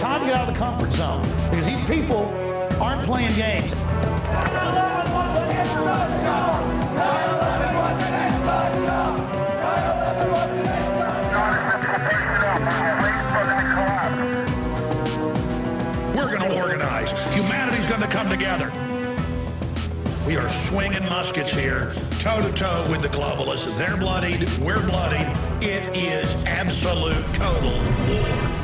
time to get out of the comfort zone because these people aren't playing games. We're going to organize. Humanity's going to come together. We are swinging muskets here, toe-to-toe with the globalists. They're bloodied. We're bloodied. It is absolute, total war.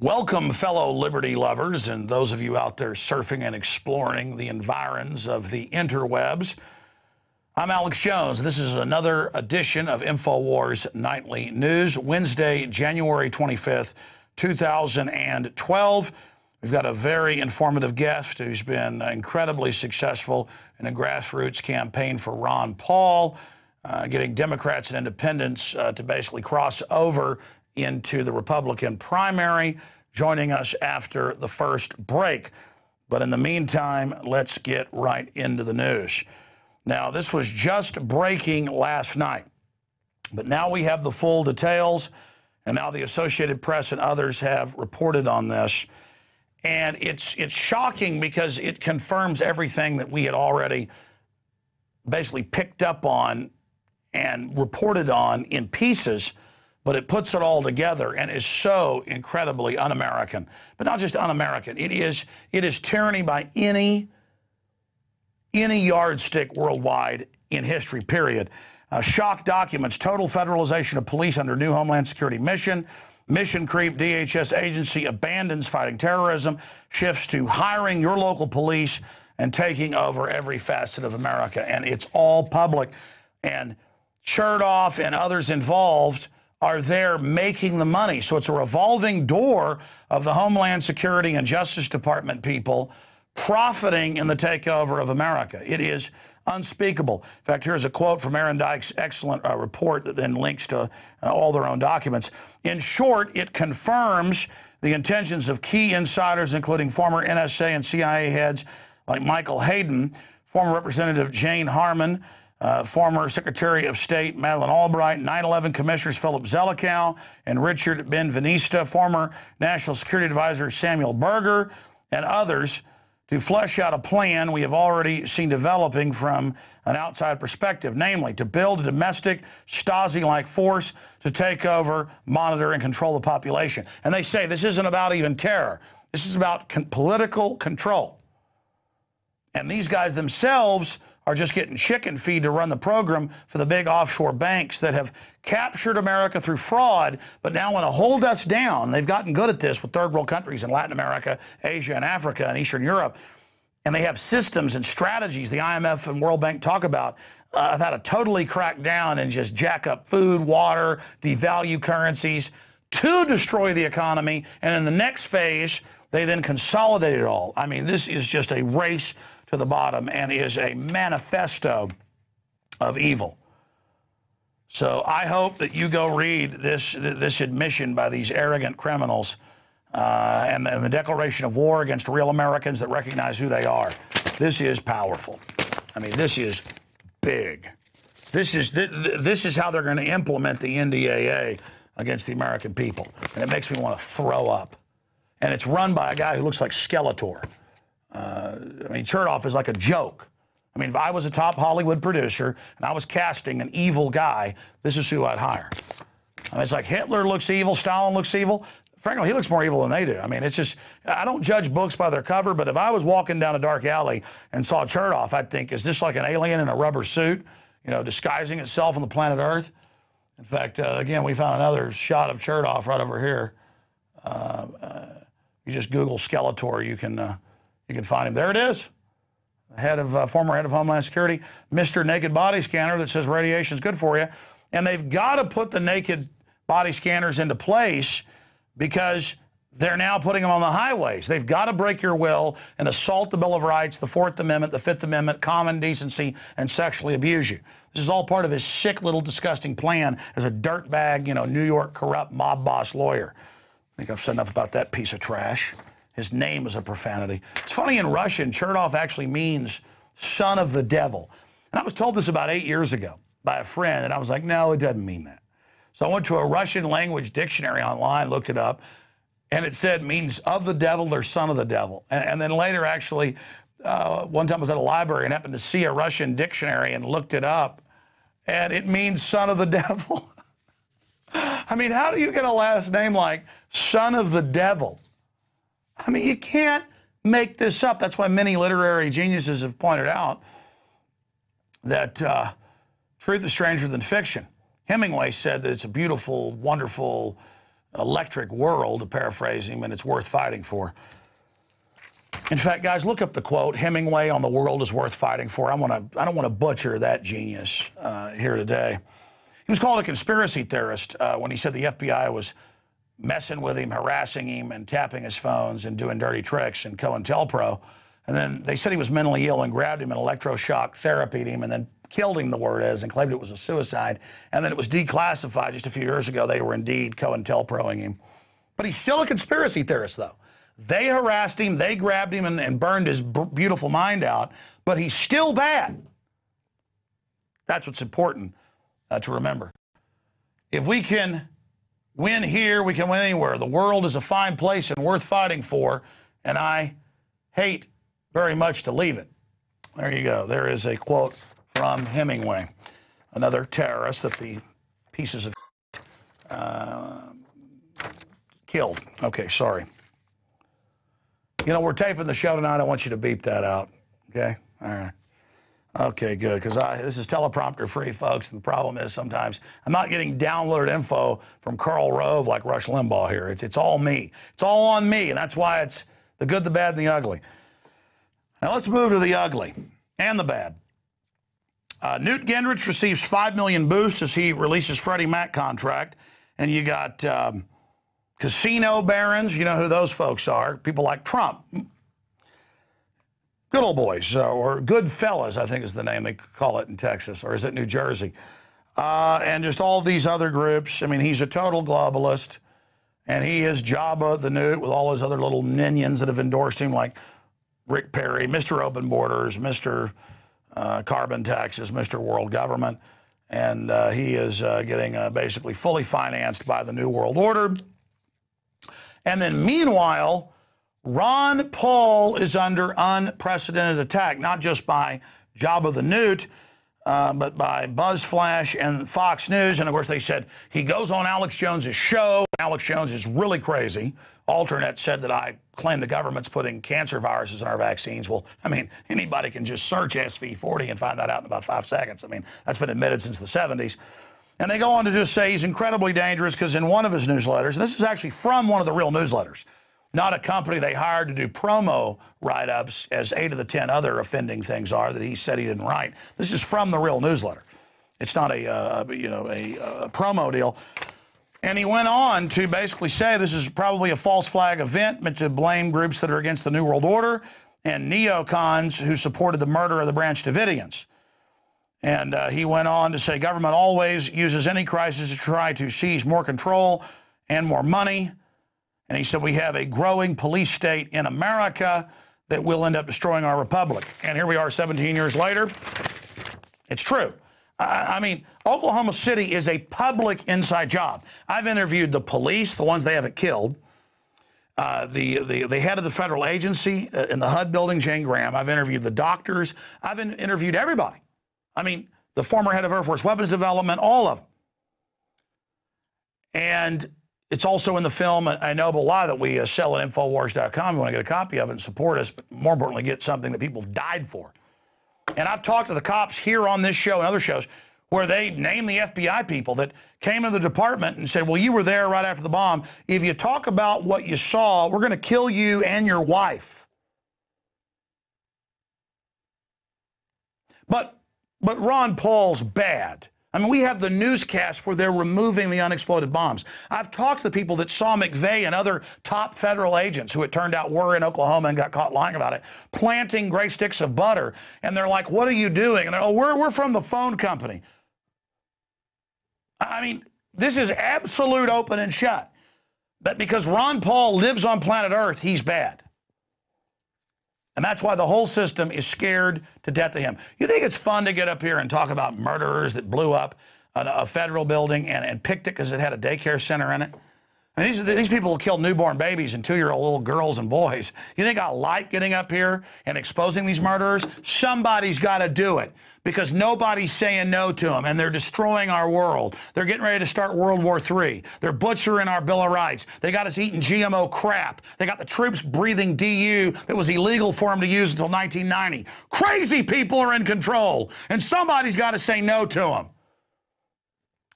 Welcome, fellow liberty lovers, and those of you out there surfing and exploring the environs of the interwebs. I'm Alex Jones. This is another edition of Infowars Nightly News, Wednesday, January 25th, 2012. We've got a very informative guest who's been incredibly successful in a grassroots campaign for Ron Paul, getting Democrats and independents to basically cross over into the Republican primary, joining us after the first break. But in the meantime, let's get right into the news. Now, this was just breaking last night, but now we have the full details, and now the Associated Press and others have reported on this. And it's shocking because it confirms everything that we had already basically picked up on and reported on in pieces, but it puts it all together and is so incredibly un-American. But not just un-American. It is tyranny by any yardstick worldwide in history, period. Shock documents, total federalization of police under new Homeland Security mission. Mission creep, DHS agency abandons fighting terrorism, shifts to hiring your local police and taking over every facet of America. And it's all public. And Chertoff and others involved are there making the money. So it's a revolving door of the Homeland Security and Justice Department people profiting in the takeover of America. It is unspeakable. In fact, here's a quote from Aaron Dyke's excellent report that then links to all their own documents. In short, it confirms the intentions of key insiders, including former NSA and CIA heads like Michael Hayden, former Representative Jane Harmon, former Secretary of State Madeleine Albright, 9/11 Commissioners Philip Zelikow and Richard Benveniste, former National Security Advisor Samuel Berger, and others to flesh out a plan we have already seen developing from an outside perspective, namely to build a domestic Stasi-like force to take over, monitor, and control the population. And they say this isn't about even terror. This is about political control. And these guys themselves are just getting chicken feed to run the program for the big offshore banks that have captured America through fraud, but now want to hold us down. They've gotten good at this with third world countries in Latin America, Asia, and Africa, and Eastern Europe. And they have systems and strategies the IMF and World Bank talk about of how to totally crack down and just jack up food, water, devalue currencies to destroy the economy. And in the next phase, they then consolidate it all. I mean, this is just a race to the bottom and is a manifesto of evil. So I hope that you go read this admission by these arrogant criminals and the declaration of war against real Americans that recognize who they are. This is powerful. I mean, this is big. This is how they're going to implement the NDAA against the American people. And it makes me want to throw up. And it's run by a guy who looks like Skeletor. I mean, Chertoff is like a joke. I mean, if I was a top Hollywood producer and I was casting an evil guy, this is who I'd hire. I mean, it's like Hitler looks evil, Stalin looks evil. Frankly, he looks more evil than they do. I mean, it's just, I don't judge books by their cover, but if I was walking down a dark alley and saw Chertoff, I'd think, is this like an alien in a rubber suit, you know, disguising itself on the planet Earth? In fact, again, we found another shot of Chertoff right over here. You just Google Skeletor, you can find him. There it is. Former head of Homeland Security, Mr. Naked Body Scanner that says radiation is good for you. And they've got to put the naked body scanners into place because they're now putting them on the highways. They've got to break your will and assault the Bill of Rights, the Fourth Amendment, the Fifth Amendment, common decency, and sexually abuse you. This is all part of his sick little disgusting plan as a dirtbag, New York corrupt mob boss lawyer. I think I've said enough about that piece of trash. His name is a profanity. It's funny, in Russian, Chertoff actually means son of the devil. And I was told this about 8 years ago by a friend, and I was like, no, it doesn't mean that. So I went to a Russian language dictionary online, looked it up, and it said means of the devil or son of the devil. And then later, actually, one time I was at a library and happened to see a Russian dictionary and looked it up, and it means son of the devil. I mean, how do you get a last name like son of the devil? I mean, you can't make this up. That's why many literary geniuses have pointed out that truth is stranger than fiction. Hemingway said that it's a beautiful, wonderful, electric world, to paraphrase him, and it's worth fighting for. In fact, guys, look up the quote, Hemingway on the world is worth fighting for. I don't want to butcher that genius here today. He was called a conspiracy theorist when he said the FBI was messing with him, harassing him, and tapping his phones and doing dirty tricks and COINTELPRO. And then they said he was mentally ill and grabbed him and electroshock therapied him and then killed him, the word is, and claimed it was a suicide. And then it was declassified just a few years ago. They were indeed COINTELPROing him. But he's still a conspiracy theorist, though. They harassed him, they grabbed him and burned his beautiful mind out, but he's still bad. That's what's important to remember. If we can win here, we can win anywhere. The world is a fine place and worth fighting for, and I hate very much to leave it. There you go. There is a quote from Hemingway, another terrorist that the pieces of killed. Okay, sorry. We're taping the show tonight. I want you to beep that out. Okay? All right. Okay, good, because this is teleprompter free, folks, and the problem is sometimes I'm not getting downloaded info from Karl Rove like Rush Limbaugh here. It's all me. It's all on me, and that's why it's the good, the bad, and the ugly. Now let's move to the ugly and the bad. Newt Gingrich receives $5 million boost as he releases Freddie Mac contract, and you got casino barons. You know who those folks are, people like Trump. Good old boys, or good fellas, I think is the name they call it in Texas, or is it New Jersey? And just all these other groups. I mean, he's a total globalist, and he is Jabba the Newt with all his other little minions that have endorsed him, like Rick Perry, Mr. Open Borders, Mr. Carbon Taxes, Mr. World Government, and he is getting basically fully financed by the New World Order. And then meanwhile, Ron Paul is under unprecedented attack, not just by Jabba the Newt, but by BuzzFlash and Fox News. And, of course, they said he goes on Alex Jones's show. Alex Jones is really crazy. Alternet said that I claim the government's putting cancer viruses in our vaccines. Well, I mean, anybody can just search SV40 and find that out in about 5 seconds. I mean, that's been admitted since the 70s. And they go on to just say he's incredibly dangerous because in one of his newsletters, and this is actually from one of the real newsletters, not a company they hired to do promo write-ups, as 8 of the 10 other offending things are that he said he didn't write. This is from the real newsletter. It's not a promo deal. And he went on to basically say this is probably a false flag event meant to blame groups that are against the New World Order and neocons who supported the murder of the Branch Davidians. And he went on to say government always uses any crisis to try to seize more control and more money. And he said we have a growing police state in America that will end up destroying our republic. And here we are 17 years later. It's true. I mean, Oklahoma City is a public inside job. I've interviewed the police, the ones they haven't killed, the head of the federal agency in the HUD building, Jane Graham. I've interviewed the doctors. I've interviewed everybody. I mean, the former head of Air Force Weapons Development, all of them. And it's also in the film A Noble Lie that we sell at Infowars.com. You want to get a copy of it and support us, but more importantly, get something that people have died for. And I've talked to the cops here on this show and other shows where they name the FBI people that came in the department and said, well, you were there right after the bomb. If you talk about what you saw, we're going to kill you and your wife. But Ron Paul's bad. I mean, we have the newscast where they're removing the unexploded bombs. I've talked to people that saw McVeigh and other top federal agents who it turned out were in Oklahoma and got caught lying about it, planting gray sticks of butter. And they're like, what are you doing? And they're, oh, we're from the phone company. I mean, this is absolute open and shut. But because Ron Paul lives on planet Earth, he's bad. And that's why the whole system is scared to death of him. You think it's fun to get up here and talk about murderers that blew up a federal building and picked it because it had a daycare center in it? I mean, these people will kill newborn babies and 2-year-old little girls and boys. You think I like getting up here and exposing these murderers? Somebody's got to do it because nobody's saying no to them, and they're destroying our world. They're getting ready to start World War III. They're butchering our Bill of Rights. They got us eating GMO crap. They got the troops breathing DU that was illegal for them to use until 1990. Crazy people are in control, and somebody's got to say no to them.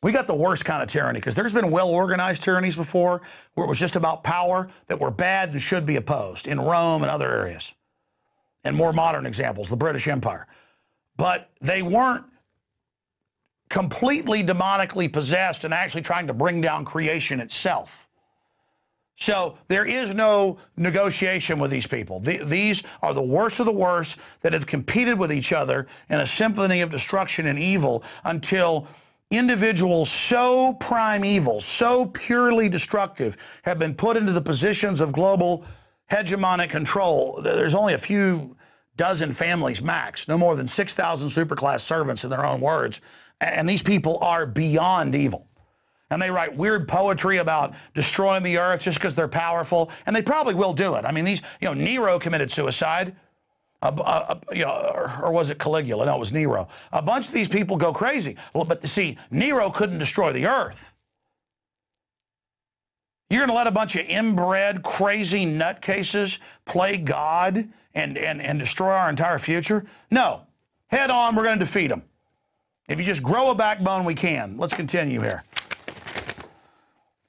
We got the worst kind of tyranny because there's been well-organized tyrannies before where it was just about power that were bad and should be opposed in Rome and other areas. And more modern examples, the British Empire. But they weren't completely demonically possessed and actually trying to bring down creation itself. So there is no negotiation with these people. These are the worst of the worst that have competed with each other in a symphony of destruction and evil until individuals so primeval, so purely destructive, have been put into the positions of global hegemonic control. There's only a few dozen families max, no more than 6,000 superclass servants in their own words. And these people are beyond evil. And they write weird poetry about destroying the earth just because they're powerful. And they probably will do it. I mean, Nero committed suicide. Or was it Caligula? No, it was Nero. A bunch of these people go crazy. Well, but see, Nero couldn't destroy the earth. You're going to let a bunch of inbred, crazy nutcases play God and destroy our entire future? No. Head on, we're going to defeat them. If you just grow a backbone, we can. Let's continue here.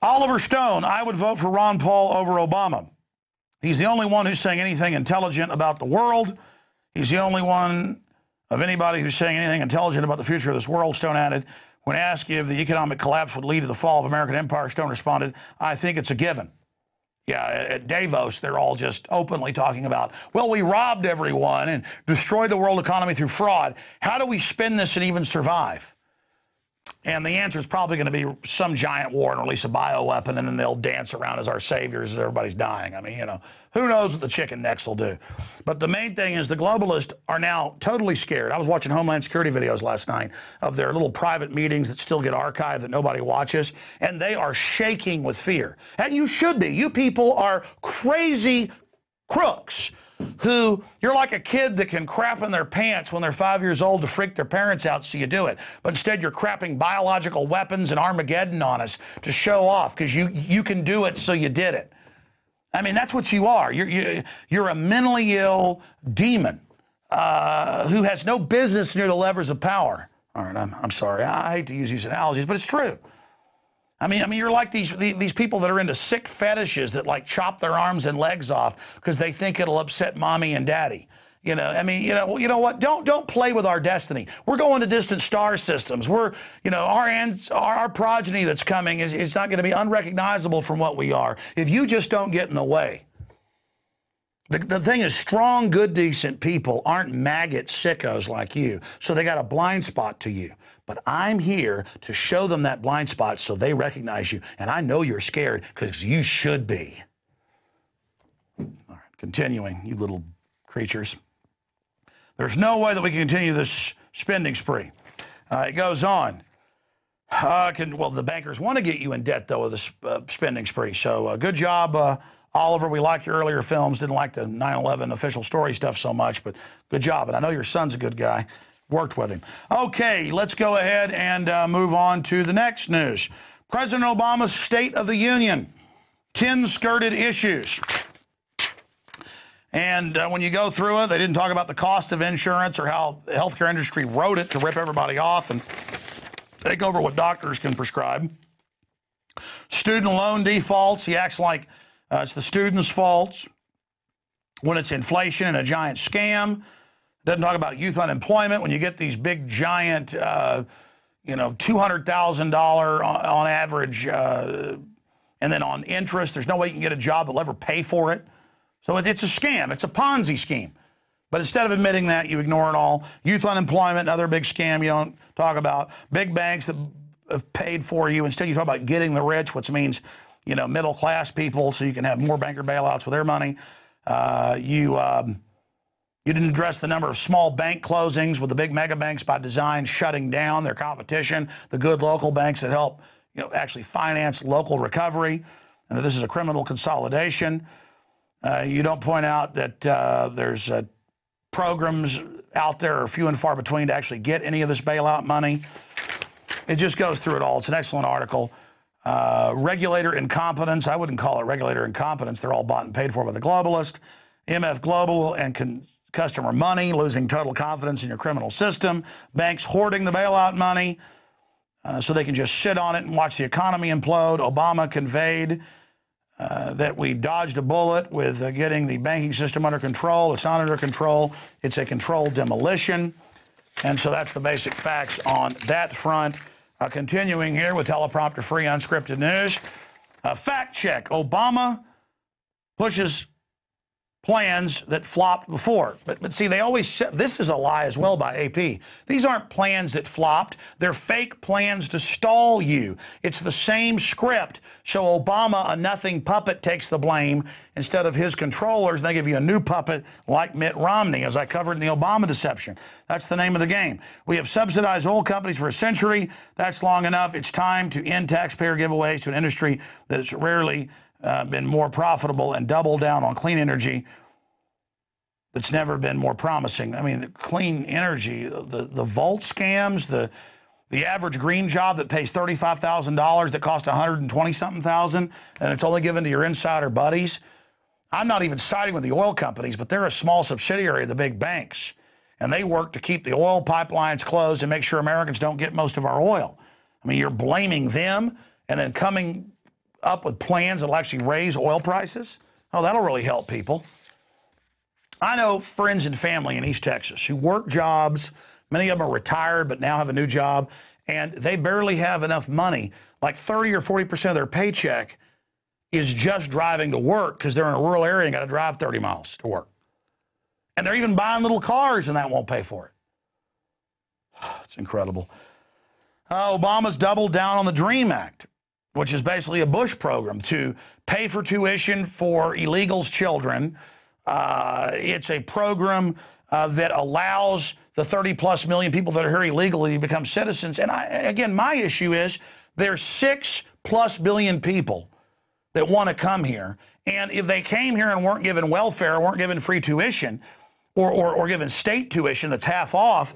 Oliver Stone, I would vote for Ron Paul over Obama. He's the only one who's saying anything intelligent about the world. He's the only one of anybody who's saying anything intelligent about the future of this world, Stone added. When asked if the economic collapse would lead to the fall of American empire, Stone responded, I think it's a given. Yeah, at Davos, they're all just openly talking about, well, we robbed everyone and destroyed the world economy through fraud. How do we spin this and even survive? And the answer is probably going to be some giant war and release a bioweapon, and then they'll dance around as our saviors as everybody's dying. I mean, who knows what the chicken necks will do. But the main thing is the globalists are now totally scared. I was watching Homeland Security videos last night of their little private meetings that still get archived that nobody watches, and they are shaking with fear. And you should be. You people are crazy crooks who, you're like a kid that can crap in their pants when they're 5 years old to freak their parents out, so you do it. But instead you're crapping biological weapons and Armageddon on us to show off because you can do it, so you did it. I mean, that's what you are. You're a mentally ill demon who has no business near the levers of power. All right, I'm sorry. I hate to use these analogies, but it's true. I mean, you're like these people that are into sick fetishes that like chop their arms and legs off because they think it'll upset mommy and daddy. You know what? Don't play with our destiny. We're going to distant star systems. Our progeny that's coming is not going to be unrecognizable from what we are if you just don't get in the way. The thing is, strong, good, decent people aren't maggot sickos like you, so they got a blind spot to you. But I'm here to show them that blind spot so they recognize you. And I know you're scared because you should be. All right, continuing, you little creatures. There's no way that we can continue this spending spree. It goes on. The bankers want to get you in debt, though, with this spending spree. So good job, Oliver. We liked your earlier films. Didn't like the 9/11 official story stuff so much, but good job. And I know your son's a good guy. Worked with him. Okay, let's go ahead and move on to the next news. President Obama's State of the Union, 10 skirted issues. And when you go through it, they didn't talk about the cost of insurance or how the healthcare industry wrote it to rip everybody off and take over what doctors can prescribe. Student loan defaults, he acts like it's the students' faults when it's inflation and a giant scam. Doesn't talk about youth unemployment when you get these big, giant, $200,000 on average, and then on interest. There's no way you can get a job that'll ever pay for it. So it's a scam. It's a Ponzi scheme. But instead of admitting that, you ignore it all. Youth unemployment, another big scam you don't talk about. Big banks that have paid for you. Instead, you talk about getting the rich, which means, middle-class people, so you can have more banker bailouts with their money. You didn't address the number of small bank closings with the big mega banks by design shutting down their competition, the good local banks that help, actually finance local recovery, and that this is a criminal consolidation. You don't point out that there's programs out there are few and far between to actually get any of this bailout money. It just goes through it all. It's an excellent article. Regulator incompetence. I wouldn't call it regulator incompetence. They're all bought and paid for by the globalist. MF Global and customer money, losing total confidence in your criminal system. Banks hoarding the bailout money so they can just sit on it and watch the economy implode. Obama conveyed that we dodged a bullet with getting the banking system under control. It's not under control. It's a controlled demolition. And so that's the basic facts on that front. Continuing here with teleprompter-free unscripted news. Fact check. Obama pushes plans that flopped before. But see, they always said, this is a lie as well by AP. These aren't plans that flopped. They're fake plans to stall you. It's the same script. So Obama, a nothing puppet, takes the blame instead of his controllers. They give you a new puppet like Mitt Romney, as I covered in the Obama deception. That's the name of the game. We have subsidized oil companies for a century. That's long enough. It's time to end taxpayer giveaways to an industry that has rarely been more profitable and double down on clean energy that's never been more promising. I mean, clean energy, the Volt scams, the average green job that pays $35,000 that costs $120-something thousand, and it's only given to your insider buddies. I'm not even siding with the oil companies, but they're a small subsidiary of the big banks, and they work to keep the oil pipelines closed and make sure Americans don't get most of our oil. I mean, you're blaming them and then coming up with plans that'll actually raise oil prices? Oh, that'll really help people. I know friends and family in East Texas who work jobs. Many of them are retired but now have a new job, and they barely have enough money. Like 30 or 40% of their paycheck is just driving to work because they're in a rural area and got to drive 30 miles to work. And they're even buying little cars, and that won't pay for it. It's incredible. Obama's doubled down on the DREAM Act, which is basically a Bush program to pay for tuition for illegals' children. It's a program that allows the 30-plus million people that are here illegally to become citizens. And again, my issue is there's 6+ billion people that want to come here. And if they came here and weren't given welfare, weren't given free tuition, or given state tuition that's half off,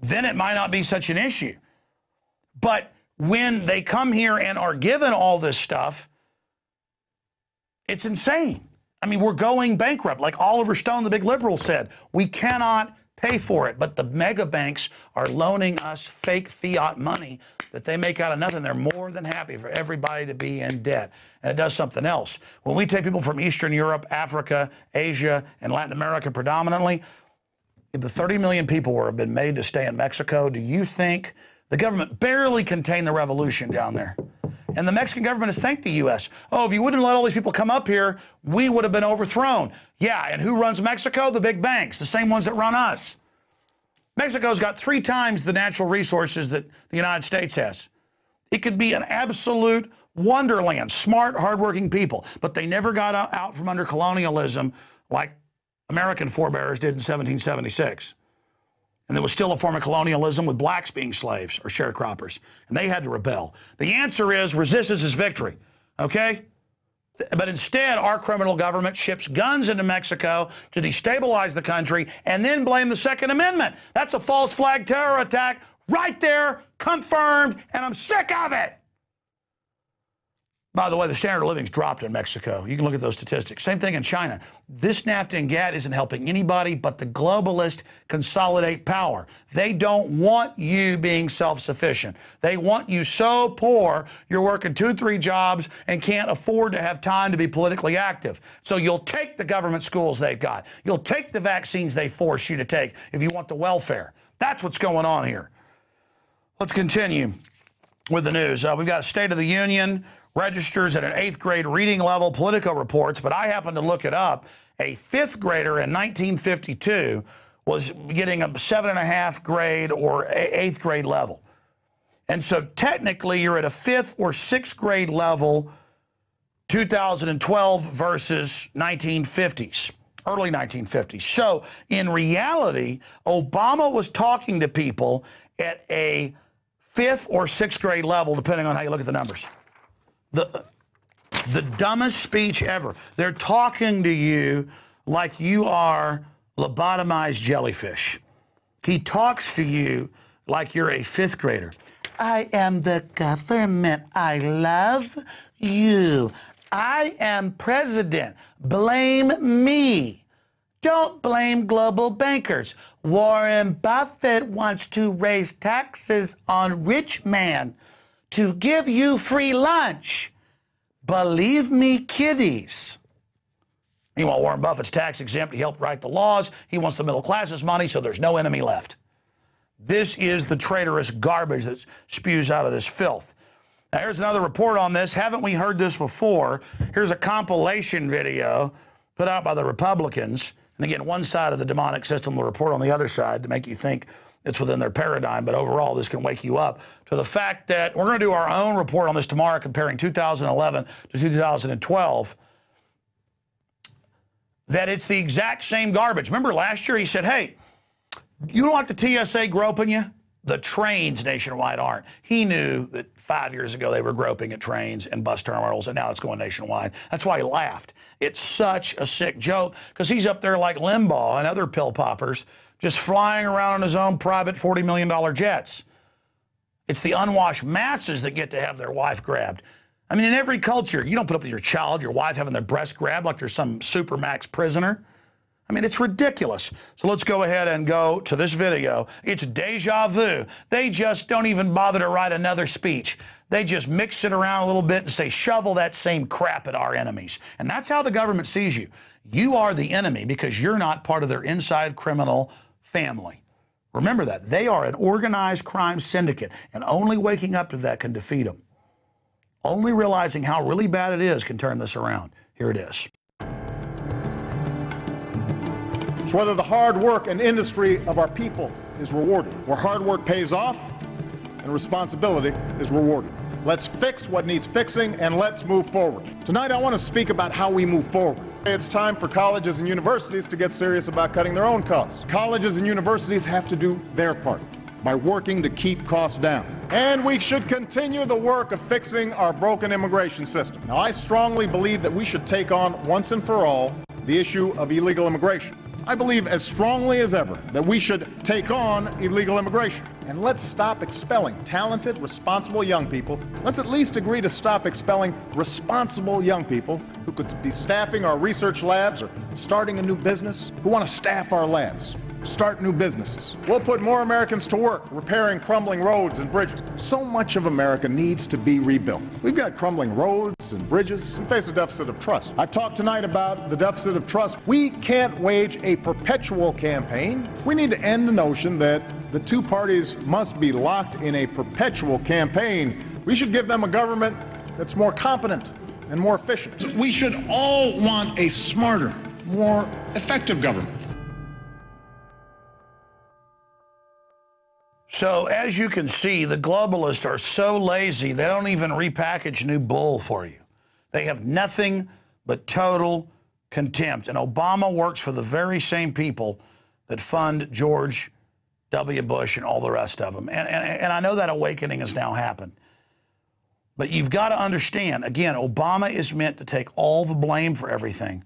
then it might not be such an issue. But when they come here and are given all this stuff, it's insane. I mean, we're going bankrupt. Like Oliver Stone, the big liberal, said, we cannot pay for it. But the mega banks are loaning us fake fiat money that they make out of nothing. They're more than happy for everybody to be in debt. And it does something else. When we take people from Eastern Europe, Africa, Asia, and Latin America predominantly, if the 30 million people have been made to stay in Mexico, do you think the government barely contained the revolution down there? And the Mexican government has thanked the U.S. Oh, if you wouldn't let all these people come up here, we would have been overthrown. Yeah, and who runs Mexico? The big banks, the same ones that run us. Mexico's got 3 times the natural resources that the United States has. It could be an absolute wonderland, smart, hardworking people, but they never got out from under colonialism like American forebears did in 1776. And there was still a form of colonialism with blacks being slaves or sharecroppers, and they had to rebel. The answer is resistance is victory, okay? But instead, our criminal government ships guns into Mexico to destabilize the country and then blame the Second Amendment. That's a false flag terror attack right there, confirmed, and I'm sick of it. By the way, the standard of living's dropped in Mexico. You can look at those statistics. Same thing in China. This NAFTA and GATT isn't helping anybody but the globalists consolidate power. They don't want you being self-sufficient. They want you so poor you're working 2 or 3 jobs and can't afford to have time to be politically active. So you'll take the government schools they've got. You'll take the vaccines they force you to take if you want the welfare. That's what's going on here. Let's continue with the news. We've got State of the Union, registers at an 8th grade reading level, Politico reports, but I happened to look it up. A 5th grader in 1952 was getting a 7.5 grade or 8th grade level. And so technically you're at a 5th or 6th grade level 2012 versus 1950s, early 1950s. So in reality, Obama was talking to people at a 5th or 6th grade level, depending on how you look at the numbers. The dumbest speech ever. They're talking to you like you are lobotomized jellyfish. He talks to you like you're a 5th grader. I am the government. I love you. I am president. Blame me. Don't blame global bankers. Warren Buffett wants to raise taxes on rich man to give you free lunch. Believe me, kiddies. Meanwhile, Warren Buffett's tax exempt. He helped write the laws. He wants the middle class's money, so there's no enemy left. This is the traitorous garbage that spews out of this filth. Now, here's another report on this. Haven't we heard this before? Here's a compilation video put out by the Republicans. And again, one side of the demonic system will report on the other side to make you think it's within their paradigm. But overall, this can wake you up to the fact that we're going to do our own report on this tomorrow, comparing 2011 to 2012, that it's the exact same garbage. Remember last year he said, hey, you don't want the TSA groping you? The trains nationwide aren't. He knew that 5 years ago they were groping at trains and bus terminals, and now it's going nationwide. That's why he laughed. It's such a sick joke, because he's up there like Limbaugh and other pill poppers, just flying around on his own private $40 million jets. It's the unwashed masses that get to have their wife grabbed. I mean, in every culture, you don't put up with your child, your wife having their breast grabbed like they're some supermax prisoner. I mean, it's ridiculous. So let's go ahead and go to this video. It's deja vu. They just don't even bother to write another speech. They just mix it around a little bit and say, shovel that same crap at our enemies. And that's how the government sees you. You are the enemy because you're not part of their inside criminal family. Remember that. They are an organized crime syndicate, and only waking up to that can defeat them. Only realizing how really bad it is can turn this around. Here it is. Whether the hard work and industry of our people is rewarded, where hard work pays off and responsibility is rewarded. Let's fix what needs fixing, and let's move forward. Tonight I want to speak about how we move forward. It's time for colleges and universities to get serious about cutting their own costs. Colleges and universities have to do their part by working to keep costs down. And we should continue the work of fixing our broken immigration system. Now, I strongly believe that we should take on, once and for all, the issue of illegal immigration. I believe as strongly as ever that we should take on illegal immigration. And let's stop expelling talented, responsible young people. Let's at least agree to stop expelling responsible young people who could be staffing our research labs or starting a new business, who want to staff our labs, start new businesses. We'll put more Americans to work repairing crumbling roads and bridges. So much of America needs to be rebuilt. We've got crumbling roads and bridges and face a deficit of trust. I've talked tonight about the deficit of trust. We can't wage a perpetual campaign. We need to end the notion that the two parties must be locked in a perpetual campaign. We should give them a government that's more competent and more efficient. We should all want a smarter, more effective government. So as you can see, the globalists are so lazy, they don't even repackage new bull for you. They have nothing but total contempt. And Obama works for the very same people that fund George W. Bush and all the rest of them. And I know that awakening has now happened. But you've got to understand, again, Obama is meant to take all the blame for everything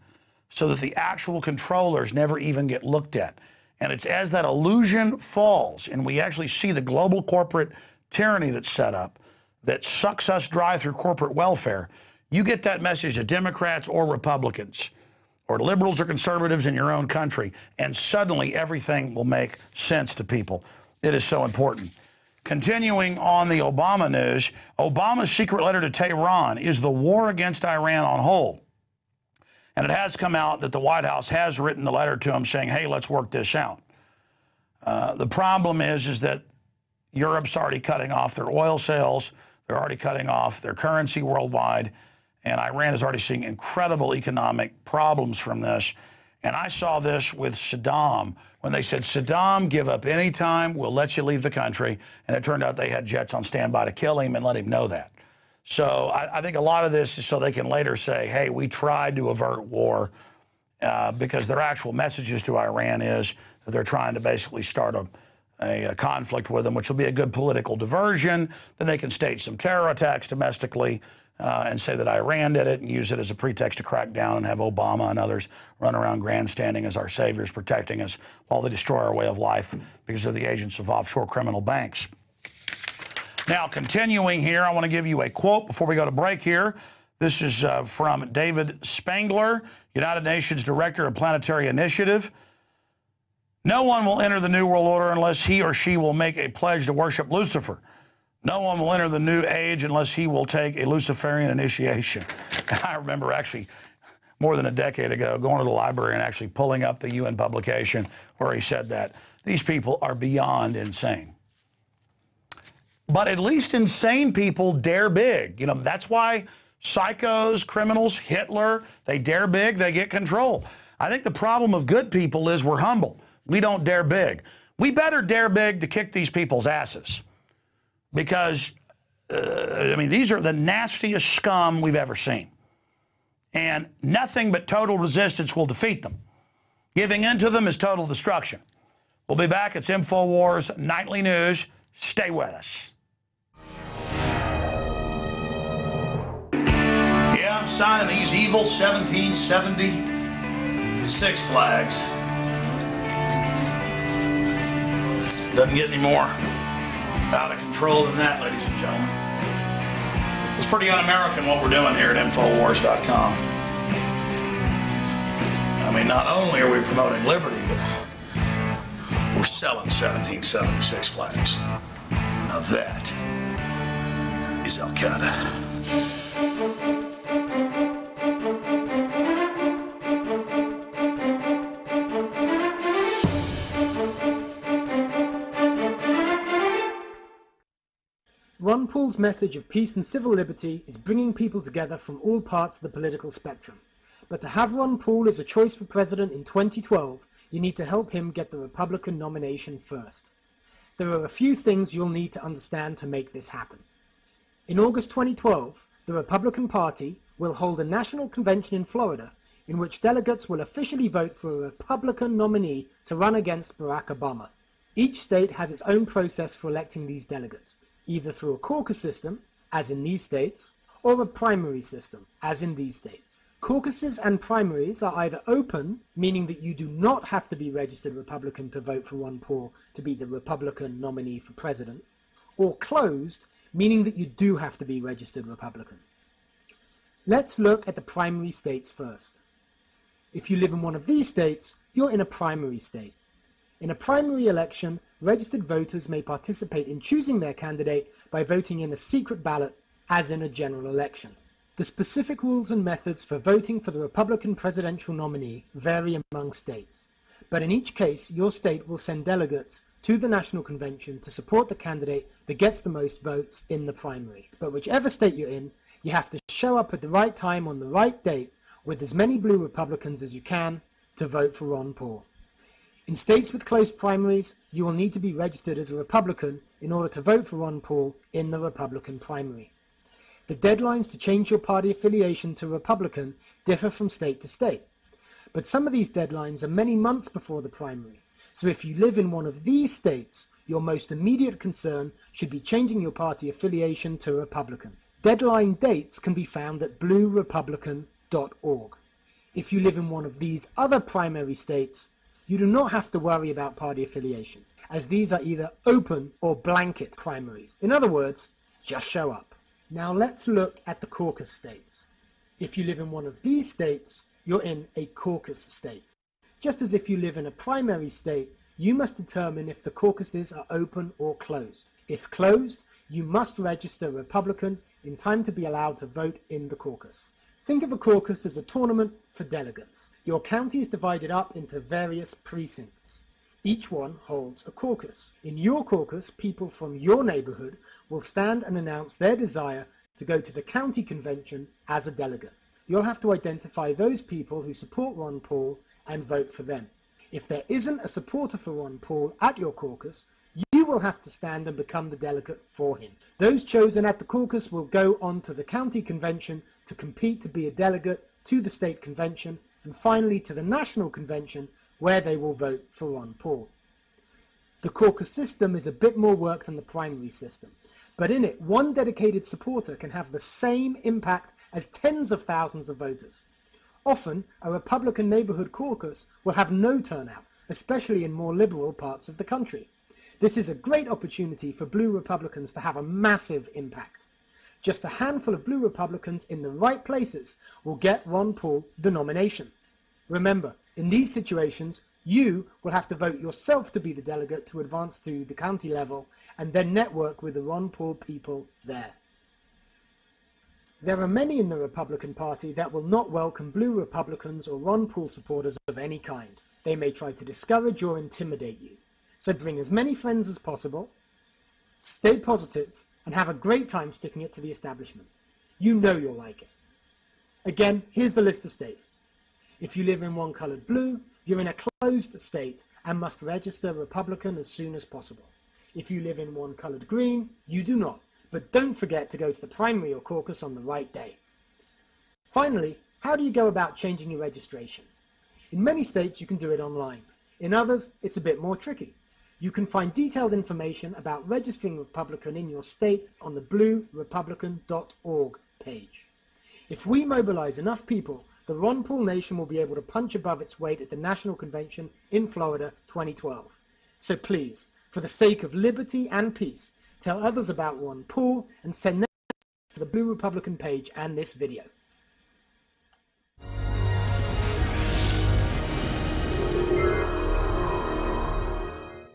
so that the actual controllers never even get looked at. And it's as that illusion falls and we actually see the global corporate tyranny that's set up that sucks us dry through corporate welfare, you get that message to Democrats or Republicans or liberals or conservatives in your own country, and suddenly everything will make sense to people. It is so important. Continuing on the Obama news, Obama's secret letter to Tehran is the war against Iran on hold. And it has come out that the White House has written the letter to him saying, hey, let's work this out. The problem is that Europe's already cutting off their oil sales. They're already cutting off their currency worldwide. And Iran is already seeing incredible economic problems from this. And I saw this with Saddam when they said, Saddam, give up any time, we'll let you leave the country. And it turned out they had jets on standby to kill him and let him know that. So I think a lot of this is so they can later say, hey, we tried to avert war, because their actual messages to Iran is that they're trying to basically start a conflict with them, which will be a good political diversion. Then they can stage some terror attacks domestically and say that Iran did it and use it as a pretext to crack down and have Obama and others run around grandstanding as our saviors protecting us while they destroy our way of life because of the agents of offshore criminal banks. Now, continuing here, I want to give you a quote before we go to break here. This is from David Spangler, United Nations Director of Planetary Initiative. No one will enter the New World Order unless he or she will make a pledge to worship Lucifer. No one will enter the New Age unless he will take a Luciferian initiation. And I remember actually more than a decade ago going to the library and actually pulling up the UN publication where he said that. These people are beyond insane. But at least insane people dare big. You know, that's why psychos, criminals, Hitler, they dare big, they get control. I think the problem of good people is we're humble. We don't dare big. We better dare big to kick these people's asses. Because, I mean, these are the nastiest scum we've ever seen. And nothing but total resistance will defeat them. Giving in to them is total destruction. We'll be back. It's Infowars Nightly News. Stay with us. Yeah, I'm signing these evil 1776 flags. Doesn't get any more out of control than that, ladies and gentlemen. It's pretty un-American what we're doing here at Infowars.com. I mean, not only are we promoting liberty, but we're selling 1776 flags. Now that is Al-Qaeda. Ron Paul's message of peace and civil liberty is bringing people together from all parts of the political spectrum. But to have Ron Paul as a choice for president in 2012, you need to help him get the Republican nomination first. There are a few things you'll need to understand to make this happen. In August 2012, the Republican Party will hold a national convention in Florida in which delegates will officially vote for a Republican nominee to run against Barack Obama. Each state has its own process for electing these delegates, either through a caucus system, as in these states, or a primary system, as in these states. Caucuses and primaries are either open, meaning that you do not have to be registered Republican to vote for Ron Paul to be the Republican nominee for president, or closed, meaning that you do have to be registered Republican. Let's look at the primary states first. If you live in one of these states, you're in a primary state. In a primary election, registered voters may participate in choosing their candidate by voting in a secret ballot, as in a general election. The specific rules and methods for voting for the Republican presidential nominee vary among states, but in each case, your state will send delegates to the National Convention to support the candidate that gets the most votes in the primary. But whichever state you're in, you have to show up at the right time on the right date with as many blue Republicans as you can to vote for Ron Paul. In states with closed primaries, you will need to be registered as a Republican in order to vote for Ron Paul in the Republican primary. The deadlines to change your party affiliation to Republican differ from state to state, but some of these deadlines are many months before the primary. So if you live in one of these states, your most immediate concern should be changing your party affiliation to Republican. Deadline dates can be found at bluerepublican.org. If you live in one of these other primary states, you do not have to worry about party affiliation, as these are either open or blanket primaries. In other words, just show up. Now let's look at the caucus states. If you live in one of these states, you're in a caucus state. Just as if you live in a primary state, you must determine if the caucuses are open or closed. If closed, you must register Republican in time to be allowed to vote in the caucus. Think of a caucus as a tournament for delegates. Your county is divided up into various precincts. Each one holds a caucus. In your caucus, people from your neighborhood will stand and announce their desire to go to the county convention as a delegate. You'll have to identify those people who support Ron Paul and vote for them. If there isn't a supporter for Ron Paul at your caucus, you will have to stand and become the delegate for him. Those chosen at the caucus will go on to the county convention to compete to be a delegate to the state convention and finally to the national convention, where they will vote for Ron Paul. The caucus system is a bit more work than the primary system, but in it, one dedicated supporter can have the same impact as tens of thousands of voters. Often, a Republican neighborhood caucus will have no turnout, especially in more liberal parts of the country. This is a great opportunity for blue Republicans to have a massive impact. Just a handful of blue Republicans in the right places will get Ron Paul the nomination. Remember, in these situations, you will have to vote yourself to be the delegate to advance to the county level and then network with the Ron Paul people there. There are many in the Republican Party that will not welcome blue Republicans or Ron Paul supporters of any kind. They may try to discourage or intimidate you. So bring as many friends as possible, stay positive, and have a great time sticking it to the establishment. You know you'll like it. Again, here's the list of states. If you live in one colored blue, you're in a closed state and must register Republican as soon as possible. If you live in one colored green, you do not, but don't forget to go to the primary or caucus on the right day. Finally, how do you go about changing your registration? In many states, you can do it online. In others, it's a bit more tricky. You can find detailed information about registering Republican in your state on the bluerepublican.org page. If we mobilize enough people, the Ron Paul Nation will be able to punch above its weight at the National Convention in Florida 2012. So please, for the sake of liberty and peace, tell others about Ron Paul and send them to the Blue Republican page and this video.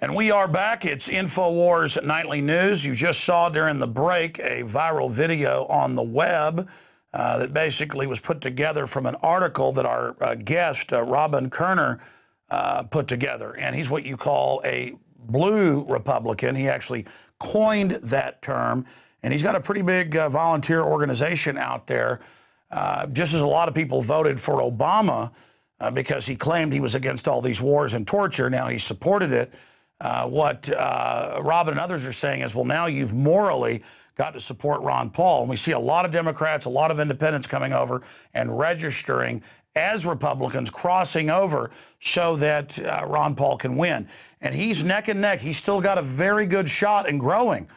And we are back. It's Infowars Nightly News. You just saw during the break a viral video on the web that basically was put together from an article that our guest, Robin Koerner, put together. And he's what you call a blue Republican. He actually coined that term. And he's got a pretty big volunteer organization out there. Just as a lot of people voted for Obama because he claimed he was against all these wars and torture, now he supported it. What Robin and others are saying is, well, now you've morally got to support Ron Paul. And we see a lot of Democrats, a lot of independents coming over and registering as Republicans, crossing over so that Ron Paul can win. And he's neck and neck. He's still got a very good shot and growing,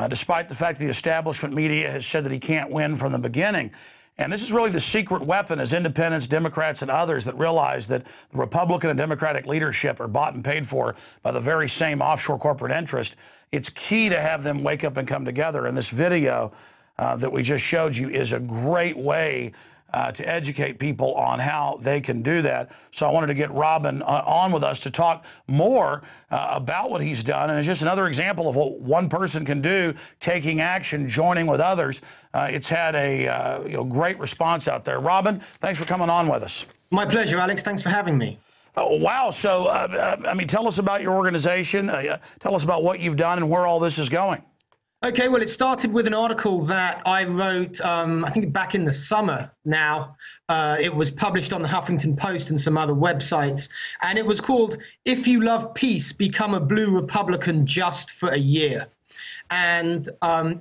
despite the fact the establishment media has said that he can't win from the beginning. And this is really the secret weapon as independents, Democrats, and others that realize that the Republican and Democratic leadership are bought and paid for by the very same offshore corporate interest. It's key to have them wake up and come together. And this video that we just showed you is a great way to educate people on how they can do that. So I wanted to get Robin on with us to talk more about what he's done. And it's just another example of what one person can do, taking action, joining with others. It's had a great response out there. Robin, thanks for coming on with us. My pleasure, Alex. Thanks for having me. Oh, wow. So, I mean, tell us about your organization. Tell us about what you've done and where all this is going. Okay, well, it started with an article that I wrote, I think back in the summer now. It was published on the Huffington Post and some other websites. And it was called, "If You Love Peace, Become a Blue Republican Just for a Year." And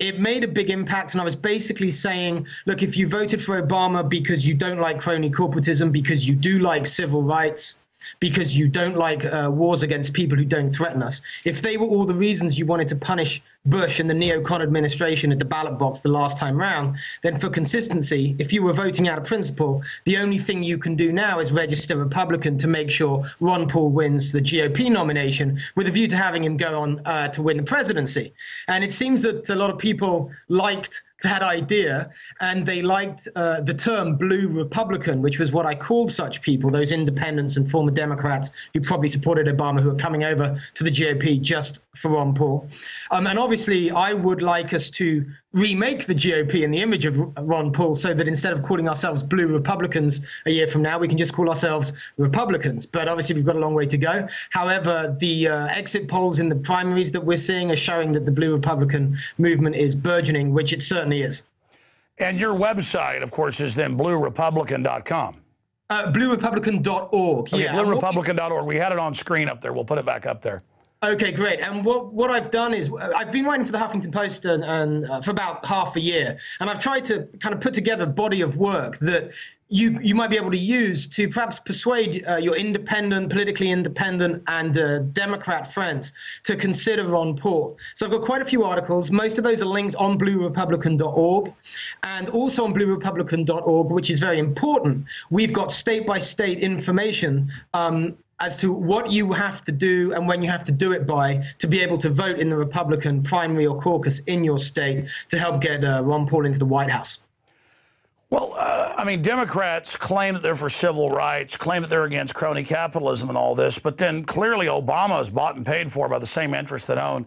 it made a big impact. And I was basically saying, look, if you voted for Obama because you don't like crony corporatism, because you do like civil rights, because you don't like wars against people who don't threaten us, if they were all the reasons you wanted to punish Bush and the neocon administration at the ballot box the last time round, then for consistency, if you were voting out of principle, the only thing you can do now is register Republican to make sure Ron Paul wins the GOP nomination with a view to having him go on to win the presidency. And it seems that a lot of people liked that idea, and they liked the term blue Republican, which was what I called such people, those independents and former Democrats who probably supported Obama, who are coming over to the GOP just for Ron Paul. And obviously, I would like us to remake the GOP in the image of Ron Paul so that instead of calling ourselves blue Republicans a year from now, we can just call ourselves Republicans. But obviously, we've got a long way to go. However, the exit polls in the primaries that we're seeing are showing that the blue Republican movement is burgeoning, which it certainly is. And your website, of course, is then bluerepublican.com. Bluerepublican.org. Okay, yeah. bluerepublican.org. We had it on screen up there. We'll put it back up there. Okay, great. And what I've done is I've been writing for the Huffington Post and for about half a year, and I've tried to kind of put together a body of work that you might be able to use to perhaps persuade your politically independent and Democrat friends to consider Ron Paul. So I've got quite a few articles. Most of those are linked on bluerepublican.org and also on bluerepublican.org, which is very important. We've got state-by-state information as to what you have to do and when you have to do it by to be able to vote in the Republican primary or caucus in your state to help get Ron Paul into the White House. Well, I mean, Democrats claim that they're for civil rights, claim that they're against crony capitalism and all this, but then clearly Obama is bought and paid for by the same interests that own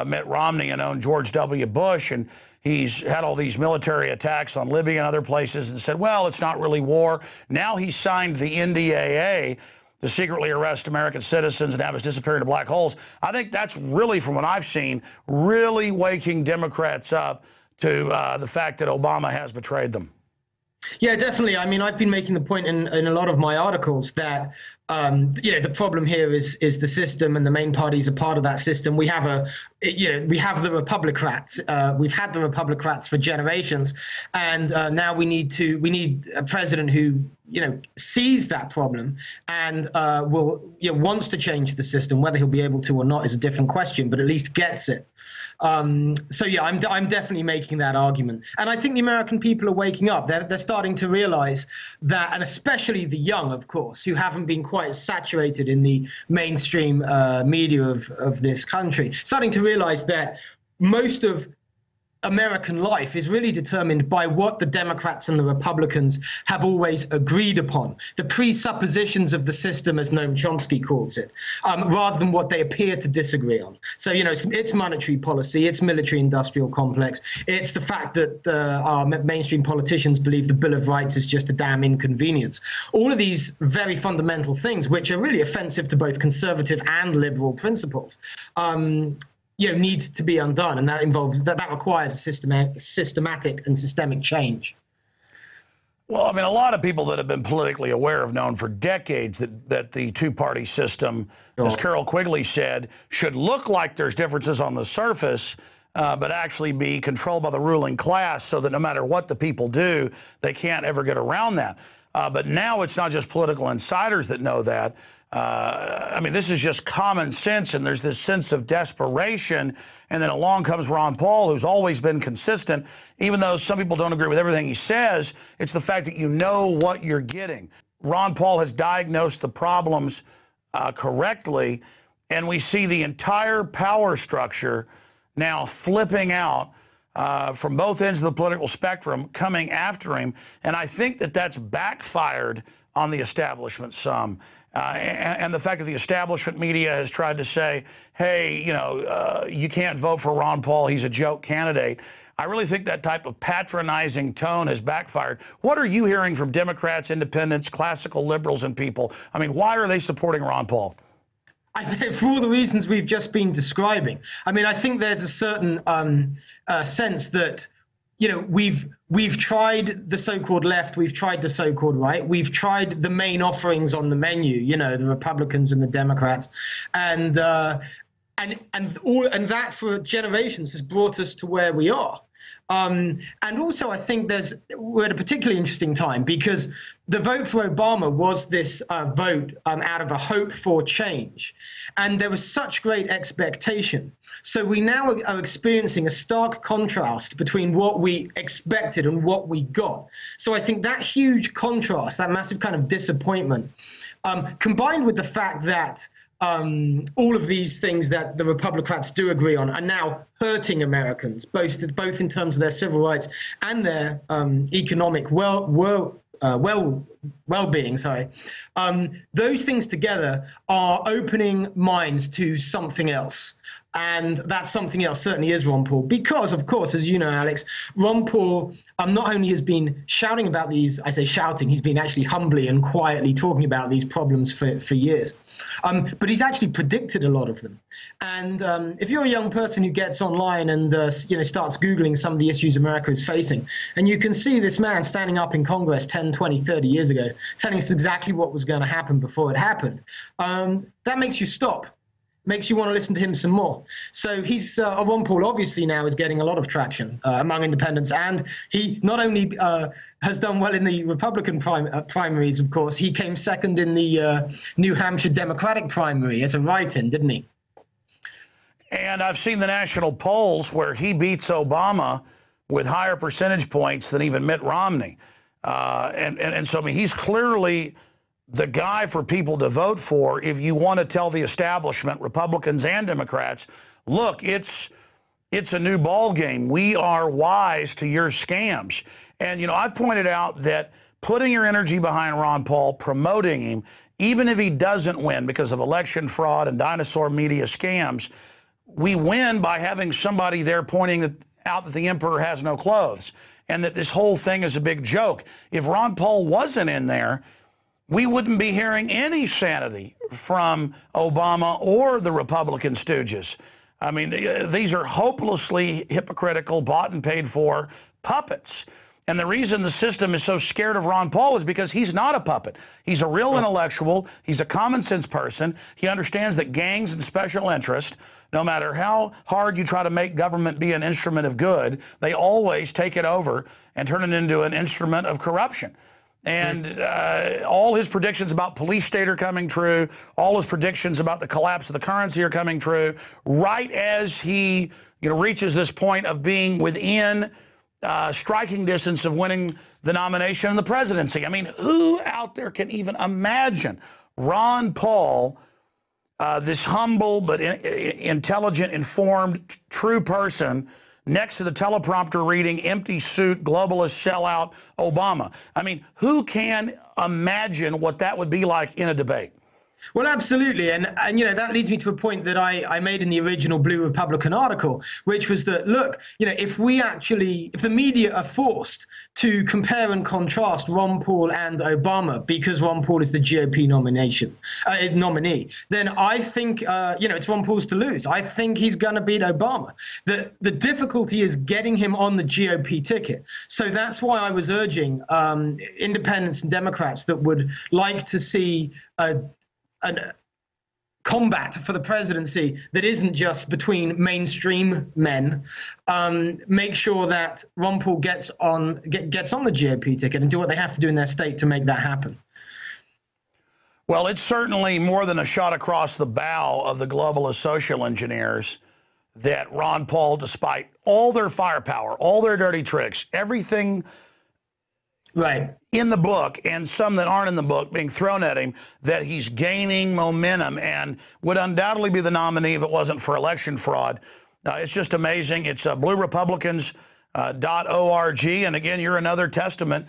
Mitt Romney and own George W. Bush, and he's had all these military attacks on Libya and other places and said, well, it's not really war. Now he signed the NDAA to secretly arrest American citizens and have us disappear into black holes. I think that's really, from what I've seen, really waking Democrats up to the fact that Obama has betrayed them. Yeah, definitely. I mean, I've been making the point in a lot of my articles that, the problem here is the system, and the main parties are part of that system. We have we have the Republicrats. We've had the Republicrats for generations, and now we need a president who, sees that problem and wants to change the system. Whether he'll be able to or not is a different question, but at least gets it. So yeah, I'm definitely making that argument, and I think the American people are waking up. They're starting to realize that, and especially the young, of course, who haven't been quite saturated in the mainstream media of this country, starting to realize that most of American life is really determined by what the Democrats and the Republicans have always agreed upon, the presuppositions of the system, as Noam Chomsky calls it, rather than what they appear to disagree on. So, it's monetary policy, it's military-industrial complex, it's the fact that our mainstream politicians believe the Bill of Rights is just a damn inconvenience. All of these very fundamental things, which are really offensive to both conservative and liberal principles, needs to be undone, and that requires a systematic and systemic change. Well, I mean, a lot of people that have been politically aware have known for decades that the two-party system, as Carol Quigley said, should look like there's differences on the surface, but actually be controlled by the ruling class, so that no matter what the people do, they can't ever get around that. But now it's not just political insiders that know that. I mean, this is just common sense, and there's this sense of desperation. And then along comes Ron Paul, who's always been consistent. Even though some people don't agree with everything he says, it's the fact that you know what you're getting. Ron Paul has diagnosed the problems correctly, and we see the entire power structure now flipping out from both ends of the political spectrum, coming after him. And I think that that's backfired on the establishment some. And the fact that the establishment media has tried to say, hey, you can't vote for Ron Paul, he's a joke candidate. I really think that type of patronizing tone has backfired. What are you hearing from Democrats, independents, classical liberals, and people? I mean, why are they supporting Ron Paul? I think for all the reasons we've just been describing. I mean, I think there's a certain sense that, we've tried the so-called left, we've tried the so-called right, we've tried the main offerings on the menu, the Republicans and the Democrats, and that for generations has brought us to where we are. And also, I think we're at a particularly interesting time, because the vote for Obama was this vote out of a hope for change. And there was such great expectation. So we now are experiencing a stark contrast between what we expected and what we got. So I think that huge contrast, that massive kind of disappointment, combined with the fact that all of these things that the Republicans do agree on are now hurting Americans, both in terms of their civil rights and their economic well-being. Those things together are opening minds to something else. And that's something else, certainly is Ron Paul, because, of course, as you know, Alex, Ron Paul not only has been shouting about these, I say shouting, he's been actually humbly and quietly talking about these problems for years. But he's actually predicted a lot of them. And if you're a young person who gets online and starts Googling some of the issues America is facing, and you can see this man standing up in Congress 10, 20, 30 years ago, telling us exactly what was going to happen before it happened, that makes you stop. Makes you want to listen to him some more. So he's Ron Paul obviously now is getting a lot of traction among independents, and he not only has done well in the Republican primaries, of course, he came second in the New Hampshire Democratic primary as a write-in, didn't he? And I've seen the national polls where he beats Obama with higher percentage points than even Mitt Romney. And so, I mean, he's clearly the guy for people to vote for if you want to tell the establishment, Republicans and Democrats, look, it's a new ball game. We are wise to your scams. And, you know, I've pointed out that putting your energy behind Ron Paul, promoting him, even if he doesn't win because of election fraud and dinosaur media scams, we win by having somebody there pointing out that the emperor has no clothes and that this whole thing is a big joke. If Ron Paul wasn't in there, we wouldn't be hearing any sanity from Obama or the Republican stooges. I mean, these are hopelessly hypocritical, bought and paid for puppets. And the reason the system is so scared of Ron Paul is because he's not a puppet. He's a real intellectual. He's a common sense person. He understands that gangs and special interest, no matter how hard you try to make government be an instrument of good, they always take it over and turn it into an instrument of corruption. And all his predictions about police state are coming true. All his predictions about the collapse of the currency are coming true. Right as he reaches this point of being within striking distance of winning the nomination and the presidency. I mean, who out there can even imagine Ron Paul, this humble but intelligent, informed, true person, next to the teleprompter reading, empty suit, globalist sellout Obama? I mean, who can imagine what that would be like in a debate? Well, absolutely. And that leads me to a point that I made in the original Blue Republican article, which was that, look, if the media are forced to compare and contrast Ron Paul and Obama because Ron Paul is the GOP nominee, then I think, it's Ron Paul's to lose. I think he's going to beat Obama. The difficulty is getting him on the GOP ticket. So that's why I was urging independents and Democrats that would like to see a combat for the presidency that isn't just between mainstream men. Make sure that Ron Paul gets on the GOP ticket and do what they have to do in their state to make that happen. Well, it's certainly more than a shot across the bow of the globalist social engineers that Ron Paul, despite all their firepower, all their dirty tricks, everything right in the book and some that aren't in the book being thrown at him, that he's gaining momentum and would undoubtedly be the nominee if it wasn't for election fraud. It's just amazing. It's bluerepublicans.org. And again, you're another testament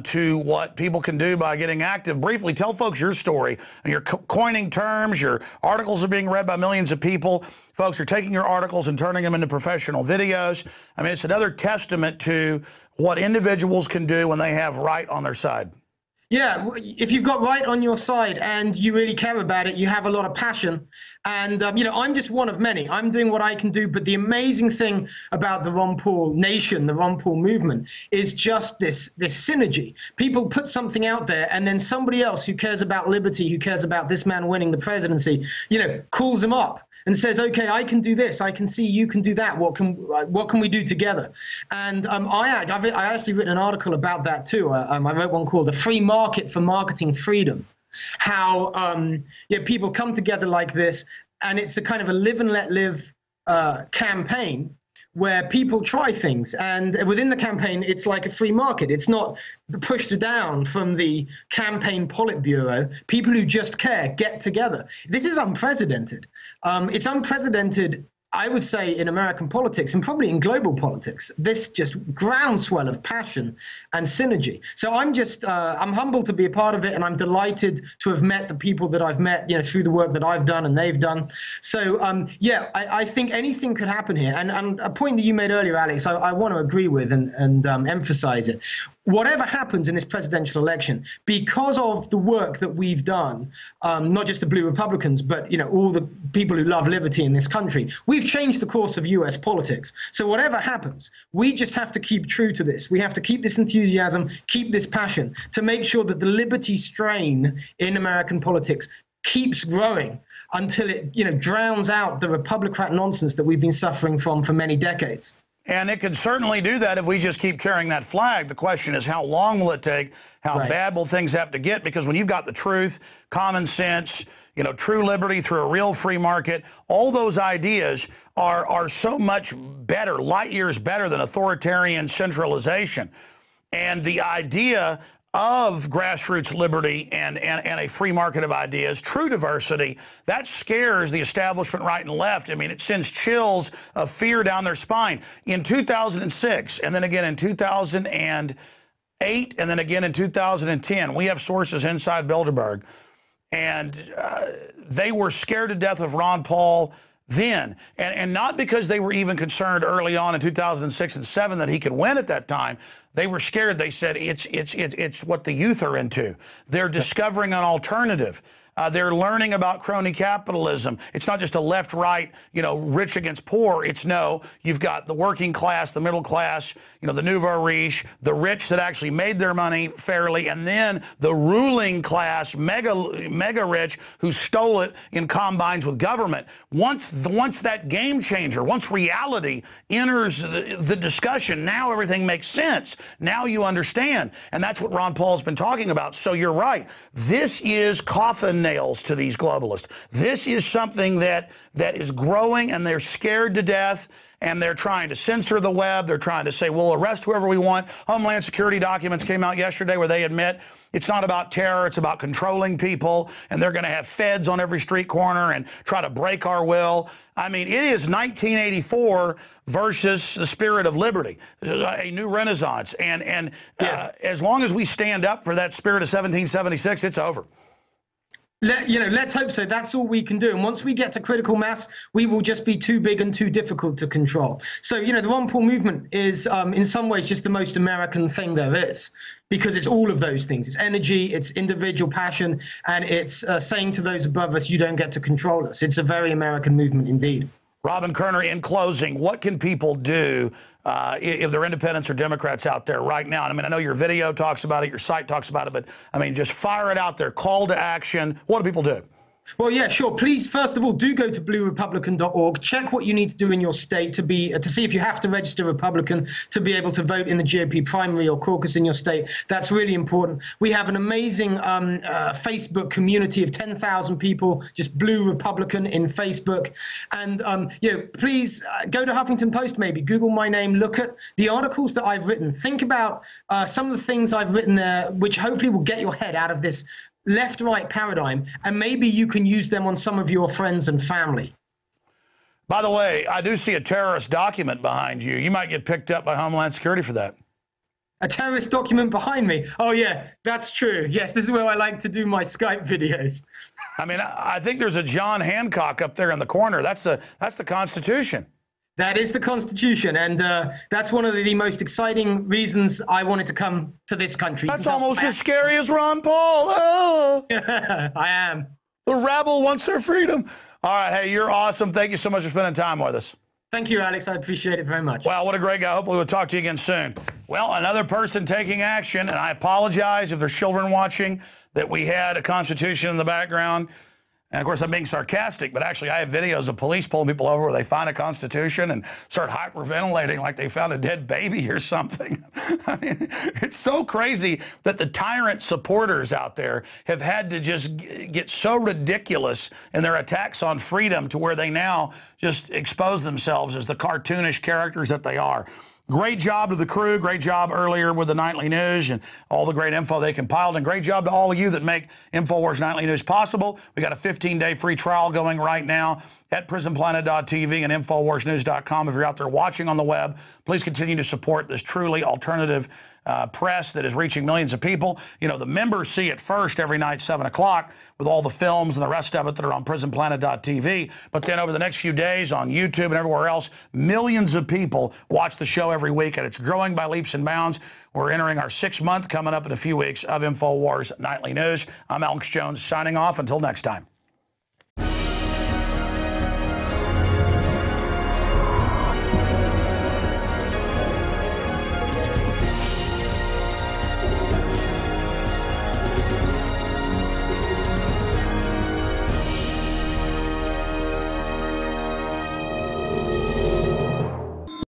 to what people can do by getting active. Briefly, tell folks your story. You're coining terms. Your articles are being read by millions of people. Folks are taking your articles and turning them into professional videos. I mean, it's another testament to what individuals can do when they have right on their side. Yeah, if you've got right on your side and you really care about it, you have a lot of passion. And, I'm just one of many. I'm doing what I can do. But the amazing thing about the Ron Paul nation, the Ron Paul movement, is just this synergy. People put something out there and then somebody else who cares about liberty, who cares about this man winning the presidency, calls him up and says, okay, I can do this. I can see you can do that. What can we do together? And I actually written an article about that too. I wrote one called "The Free Market for Marketing Freedom." How people come together like this, and it's a kind of a live and let live campaign where people try things, and within the campaign, it's like a free market. It's not pushed down from the campaign Politburo. People who just care get together. This is unprecedented. It's unprecedented I would say in American politics and probably in global politics, this just groundswell of passion and synergy. So I'm humbled to be a part of it, and I'm delighted to have met the people that I've met, through the work that I've done and they've done. So I think anything could happen here. And a point that you made earlier, Alex, I want to agree with and emphasize it. Whatever happens in this presidential election, because of the work that we've done, not just the Blue Republicans, but all the people who love liberty in this country, we've changed the course of U.S. politics. So whatever happens, we just have to keep true to this. We have to keep this enthusiasm, keep this passion, to make sure that the liberty strain in American politics keeps growing until it drowns out the Republican nonsense that we've been suffering from for many decades. And it can certainly do that if we just keep carrying that flag. The question is, how long will it take? How bad will things have to get? Because when you've got the truth, common sense, true liberty through a real free market, all those ideas are so much better, light years better than authoritarian centralization. And the idea of grassroots liberty and a free market of ideas, true diversity, that scares the establishment right and left. I mean, it sends chills of fear down their spine. In 2006, and then again in 2008, and then again in 2010, we have sources inside Bilderberg, and they were scared to death of Ron Paul then, and not because they were even concerned early on in 2006 and 2007 that he could win at that time. They were scared. They said it's what the youth are into. They're discovering an alternative. They're learning about crony capitalism. It's not just a left-right, rich against poor. It's no, you've got the working class, the middle class, the nouveau riche, the rich that actually made their money fairly, and then the ruling class, mega rich, who stole it in combines with government. Once that game changer, once reality enters the discussion, now everything makes sense. Now you understand. And that's what Ron Paul's been talking about. So you're right. This is coffin nails to these globalists. This is something that is growing, and they're scared to death, and they're trying to censor the web. They're trying to say, we'll arrest whoever we want. Homeland Security documents came out yesterday where they admit it's not about terror, it's about controlling people, and they're going to have feds on every street corner and try to break our will. I mean, it is 1984 versus the spirit of liberty, a new renaissance. And as long as we stand up for that spirit of 1776, it's over. Let's hope so. That's all we can do. And once we get to critical mass, we will just be too big and too difficult to control. So, the Ron Paul movement is, in some ways, just the most American thing there is, because it's all of those things. It's energy, it's individual passion, and it's saying to those above us, you don't get to control us. It's a very American movement indeed. Robin Koerner, in closing, what can people do if they're independents or Democrats out there right now? And I mean, I know your video talks about it, your site talks about it, but I mean, just fire it out there. Call to action. What do people do? Well, yeah, sure. Please, first of all, do go to bluerepublican.org. Check what you need to do in your state to see if you have to register Republican to be able to vote in the GOP primary or caucus in your state. That's really important. We have an amazing Facebook community of 10,000 people, just Blue Republican in Facebook. And, please go to Huffington Post, maybe Google my name, look at the articles that I've written. Think about some of the things I've written there, which hopefully will get your head out of this left-right paradigm, and maybe you can use them on some of your friends and family. By the way, I do see a terrorist document behind you. You might get picked up by Homeland Security for that. A terrorist document behind me? Oh, yeah, that's true. Yes, this is where I like to do my Skype videos. I mean, I think there's a John Hancock up there in the corner. That's the Constitution. That is the Constitution, and that's one of the most exciting reasons I wanted to come to this country. That's almost as scary as Ron Paul. Oh. I am. The rabble wants their freedom. All right, hey, you're awesome. Thank you so much for spending time with us. Thank you, Alex. I appreciate it very much. Wow, what a great guy. Hopefully we'll talk to you again soon. Well, another person taking action, and I apologize if there's children watching that we had a Constitution in the background. And, of course, I'm being sarcastic, but actually I have videos of police pulling people over where they find a Constitution and start hyperventilating like they found a dead baby or something. I mean, it's so crazy that the tyrant supporters out there have had to just get so ridiculous in their attacks on freedom to where they now just expose themselves as the cartoonish characters that they are. Great job to the crew. Great job earlier with the Nightly News and all the great info they compiled. And great job to all of you that make Infowars Nightly News possible. We got a 15-day free trial going right now at prisonplanet.tv and InfowarsNews.com. If you're out there watching on the web, please continue to support this truly alternative press that is reaching millions of people. You know, the members see it first every night, 7 o'clock, with all the films and the rest of it that are on prisonplanet.tv. But then over the next few days on YouTube and everywhere else, millions of people watch the show every week, and it's growing by leaps and bounds. We're entering our 6th month coming up in a few weeks of Infowars Nightly News. I'm Alex Jones signing off. Until next time.